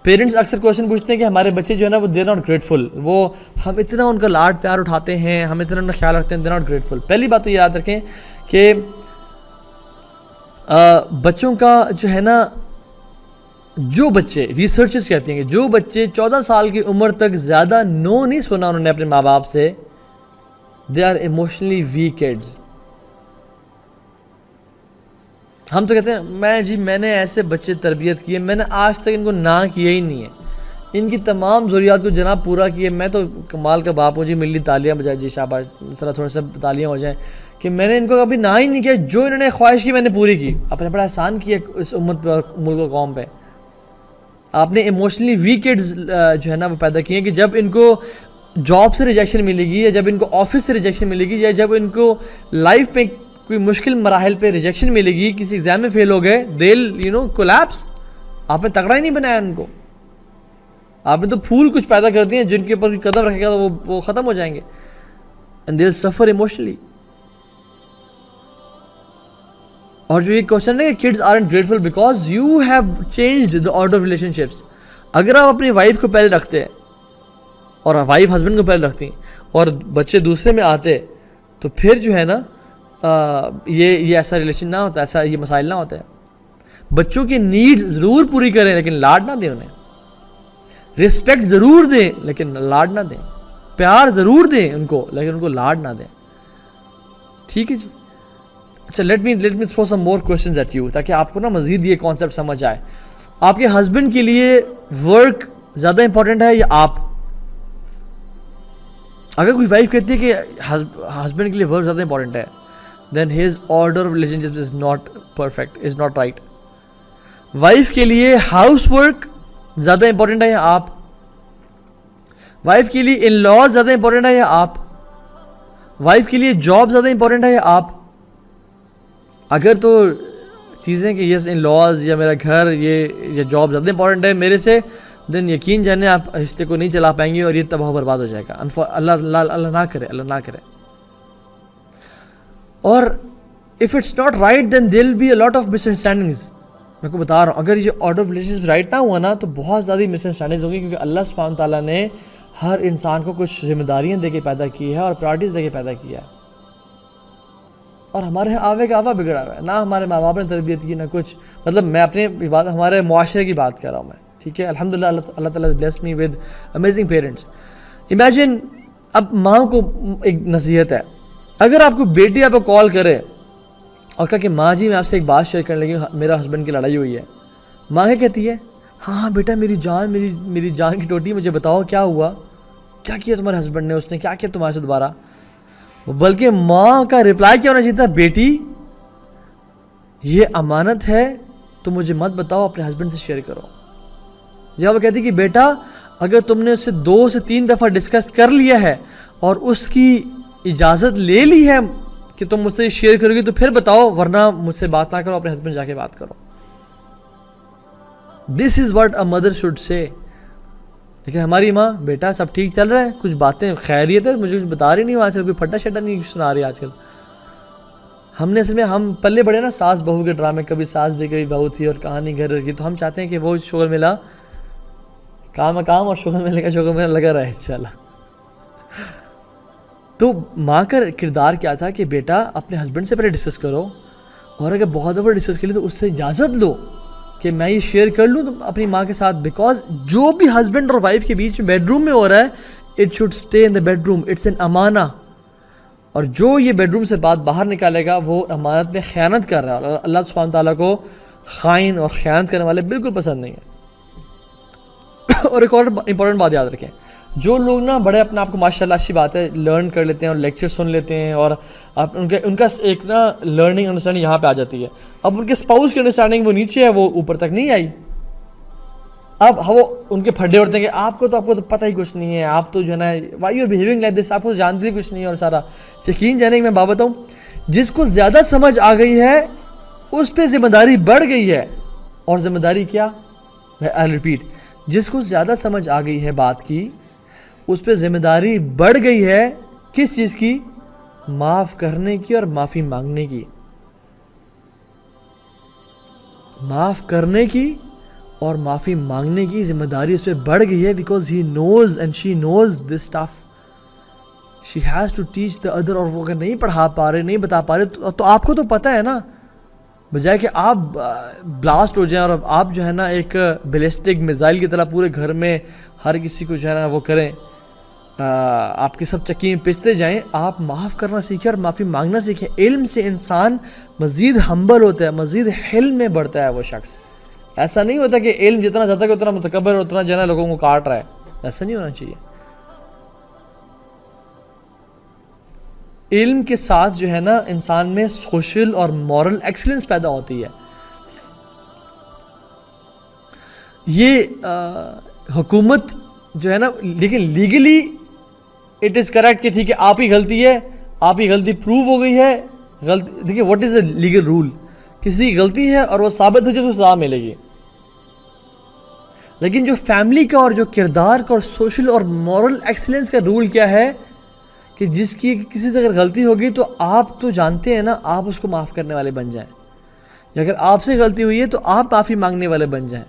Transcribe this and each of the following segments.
Parents اکثر question پوچھتے ہیں کہ ہمارے بچے جو ہے نا وہ دے ناٹ گریٹفل، وہ ہم اتنا ان کا لاڈ پیار اٹھاتے ہیں، ہم اتنا ان کا خیال رکھتے ہیں، دے ناٹ گریٹفل. پہلی بات تو یاد رکھیں کہ بچوں کا جو ہے نا، جو بچے ریسرچز کہتے ہیں کہ جو بچے 14 سال کی عمر تک زیادہ نو نہیں سنا انہوں نے اپنے ماں باپ سے، they are emotionally weak kids. ہم تو کہتے ہیں میں نے ایسے بچے تربیت کیے، میں نے آج تک ان کو نہ کیا ہی نہیں ہے، ان کی تمام ضروریات کو جناب پورا کیے، میں تو کمال کا باپ ہوں جی، ملی تالیاں بجائے جی، شاباش، ذرا تھوڑے سے تالیاں ہو جائیں کہ میں نے ان کو کبھی نہ ہی نہیں کیا. جو انہوں نے خواہش کی میں نے پوری کی. آپ نے بڑا احسان کیا اس امت پہ اور ملک و قوم پہ. آپ نے ایموشنلی ویک کڈز جو ہے نا وہ پیدا کیے کہ جب ان کو جاب سے ریجیکشن ملے گی، یا جب ان کو آفس سے ریجیکشن ملے گی، یا جب ان کو لائف میں کوئی مشکل مراحل پہ ریجیکشن ملے گی، کسی ایگزام میں فیل ہو گئے، they'll کولیپس. آپ نے تگڑا ہی نہیں بنایا ان کو. آپ نے تو پھول کچھ پیدا کر دیے جن کے اوپر قدم رکھے گا تو وہ ختم ہو جائیں گے. and they'll suffer emotionally. اور جو یہ کوشچن ہے کہ kids aren't grateful because you have changed the order of relationships. اگر آپ اپنی وائف کو پہلے رکھتے اور وائف ہسبینڈ کو پہلے رکھتی اور بچے دوسرے میں آتے، تو پھر جو ہے نا یہ ایسا ریلیشن نہ ہوتا، ایسا یہ مسائل نہ ہوتا ہے. بچوں کی نیڈز ضرور پوری کریں لیکن لاڈ نہ دیں انہیں. رسپیکٹ ضرور دیں لیکن لاڈ نہ دیں. پیار ضرور دیں ان کو لیکن ان کو لاڈ نہ دیں. ٹھیک ہے جی. اچھا let me throw some more questions at you تاکہ آپ کو نا مزید یہ کانسیپٹ سمجھ آئے. آپ کے ہسبینڈ کے لیے ورک زیادہ امپورٹنٹ ہے یا آپ؟ اگر کوئی وائف کہتی ہے کہ ہسبینڈ کے لیے ورک زیادہ امپورٹنٹ ہے، then his order of relationships is not perfect, is not right. Wife کے لیے ہاؤس ورک زیادہ امپورٹنٹ ہے یا آپ؟ وائف کے لیے ان لاز زیادہ امپورٹنٹ ہے یا آپ؟ وائف کے لیے جاب زیادہ امپورٹنٹ ہے یا آپ؟ اگر تو چیزیں کہ یس ان لاز یا میرا گھر یہ جاب زیادہ امپورٹنٹ ہے میرے سے، دین یقین جانے آپ رشتے کو نہیں چلا پائیں گے اور یہ تباہ و برباد ہو جائے گا. اللہ نہ کرے، اللہ نہ کرے. اور if it's not right then there will be a lot of misunderstandings. میں کو بتا رہا ہوں اگر یہ آرڈر آف ریلیشنشپ رائٹ نہ ہوا نا تو بہت زیادہ مس انڈرسٹینڈنگز ہوں گی، کیونکہ اللہ سبحانہ تعالیٰ نے ہر انسان کو کچھ ذمہ داریاں دے کے پیدا کی ہے اور پرائرٹیز دے کے پیدا کیا ہے. اور ہمارے یہاں آوے کا آوا بگڑا ہوا ہے، نہ ہمارے ماں باپ نے تربیت کی نہ کچھ. مطلب میں اپنی بات ہمارے معاشرے کی بات کر رہا ہوں میں، ٹھیک ہے. الحمدللہ اللہ تعالیٰ bless me with amazing parents. Imagine اب ماں کو ایک نصیحت ہے، اگر آپ کو بیٹی آپ کو کال کرے اور کہا کہ ماں جی میں آپ سے ایک بات شیئر کرنے لگی، میرا ہسبینڈ کی لڑائی ہوئی ہے. ماں کیا کہتی ہے؟ ہاں بیٹا میری جان کی ٹوٹی، مجھے بتاؤ کیا ہوا، کیا کیا تمہارے ہسبینڈ نے، اس نے کیا کیا تمہارے سے دوبارہ. بلکہ ماں کا رپلائی کیا ہونا چاہیے تھا؟ بیٹی یہ امانت ہے تو مجھے مت بتاؤ، اپنے ہسبینڈ سے شیئر کرو. یا وہ کہتی کہ بیٹا اگر تم نے اس سے 2 سے 3 دفعہ ڈسکس کر لیا ہے اور اس کی اجازت لے لی ہے کہ تم مجھ سے شیئر کرو گی تو پھر بتاؤ، ورنہ مجھ سے بات نہ کرو، اپنے ہسبینڈ جا کے بات کرو. This is what a mother should say. لیکن ہماری ماں بیٹا سب ٹھیک چل رہا ہے، کچھ باتیں خیریت ہے، مجھے کچھ بتا رہی نہیں ہوں، آج کل کوئی پھٹا شٹا نہیں سنا رہی. آج کل ہم نے اصل میں ہم پلے بڑے نا ساس بہو کے ڈرامے، کبھی ساس بھی کبھی بہو تھی اور کہانی گھر کی، تو ہم چاہتے ہیں کہ وہ شغل ملا کام اور شغل ملے کا شغل میں لگا رہے انشاءاللہ. تو ماں کا کردار کیا تھا کہ بیٹا اپنے ہسبینڈ سے پہلے ڈسکس کرو، اور اگر بہت دفعہ ڈسکس کر لی تو اس سے اجازت لو کہ میں یہ شیئر کر لوں اپنی ماں کے ساتھ. بیکاز جو بھی ہسبینڈ اور وائف کے بیچ میں بیڈ روم میں ہو رہا ہے، it should stay in the bedroom, it's an امانہ. اور جو یہ بیڈ روم سے بات باہر نکالے گا وہ امانت میں خیانت کر رہا ہے. اللہ سبحانہ تعالیٰ کو خائن اور خیانت کرنے والے بالکل پسند نہیں ہیں. اور ایک اور امپورٹنٹ بات یاد رکھیں، جو لوگ نا بڑے اپنے آپ کو ماشاءاللہ اچھی بات ہے لرن کر لیتے ہیں اور لیکچر سن لیتے ہیں، اور ان کا ایک نا لرننگ انڈرسٹینڈنگ یہاں پہ آ جاتی ہے. اب ان کے اسپاؤس کی انڈرسٹینڈنگ وہ نیچے ہے، وہ اوپر تک نہیں آئی. اب وہ ان کے پھڈے اڑتے ہیں کہ آپ کو تو پتہ ہی کچھ نہیں ہے، آپ تو جو ہے نا why you are behaving like this, آپ کو تو جانتے ہی کچھ نہیں ہے. اور سارا یقین جانے کہ میں بات بتاؤں، جس کو زیادہ سمجھ آ گئی ہے اس پہ ذمہ داری بڑھ گئی ہے. اور ذمہ داری کیا؟ آئی ریپیٹ، جس کو زیادہ سمجھ آ گئی ہے بات کی اس پہ ذمہ داری بڑھ گئی ہے. کس چیز کی؟ معاف کرنے کی اور معافی مانگنے کی. معاف کرنے کی اور معافی مانگنے کی ذمہ داری اس پہ بڑھ گئی ہے, because he knows and she knows this stuff. She has to teach the other. اور وہ اگر نہیں پڑھا پا رہے, نہیں بتا پا رہے, تو آپ کو تو پتہ ہے نا, بجائے کہ آپ بلاسٹ ہو جائیں اور آپ جو ہے نا ایک بیلسٹک میزائل کی طرح پورے گھر میں ہر کسی کو جو ہے نا وہ کریں, آپ کی سب چکی میں پستے جائیں. آپ معاف کرنا سیکھیں اور معافی مانگنا سیکھیں. علم سے انسان مزید ہمبل ہوتا ہے, مزید حلم میں بڑھتا ہے وہ شخص. ایسا نہیں ہوتا کہ علم جتنا زیادہ کہ اتنا متکبر اور اتنا جو ہے نا لوگوں کو کاٹ رہا ہے. ایسا نہیں ہونا چاہیے. علم کے ساتھ جو ہے نا انسان میں سوشل اور مورل ایکسلنس پیدا ہوتی ہے. یہ حکومت جو ہے نا, لیکن لیگلی اٹ از کریکٹ کہ ٹھیک ہے آپ ہی غلطی ہے, آپ کی غلطی پروو ہو گئی ہے. غلطی دیکھیے what is a legal rule, کسی کی غلطی ہے اور وہ ثابت ہو جائے تو سزا ملے گی. لیکن جو فیملی کا اور جو کردار کا اور سوشل اور مورل ایکسلنس کا رول کیا ہے کہ جس کی کسی سے اگر غلطی ہوگی تو آپ تو جانتے ہیں نا, آپ اس کو معاف کرنے والے بن جائیں. یا اگر آپ سے غلطی ہوئی ہے تو آپ معافی مانگنے والے بن جائیں.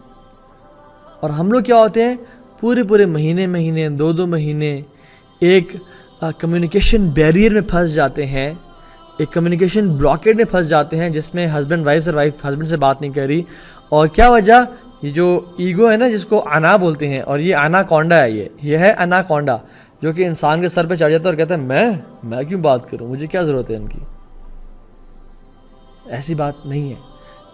اور ہم لوگ کیا ہوتے ہیں, پورے مہینے 2 مہینے ایک کمیونیکیشن بیریئر میں پھنس جاتے ہیں, ایک کمیونیکیشن بلاکیڈ میں پھنس جاتے ہیں, جس میں ہسبینڈ وائف سے وائف ہسبینڈ سے بات نہیں کر رہی. اور کیا وجہ, یہ جو ایگو ہے نا جس کو انا بولتے ہیں, اور یہ انا کونڈا ہے, یہ ہے انا کونڈا جو کہ انسان کے سر پہ چڑھ جاتا ہے اور کہتا ہے میں کیوں بات کروں, مجھے کیا ضرورت ہے ان کی. ایسی بات نہیں ہے.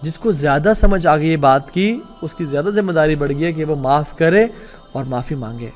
جس کو زیادہ سمجھ آ گئی یہ بات کی, اس کی زیادہ ذمہ داری بڑھ گئی ہے کہ وہ معاف کرے اور معافی مانگے.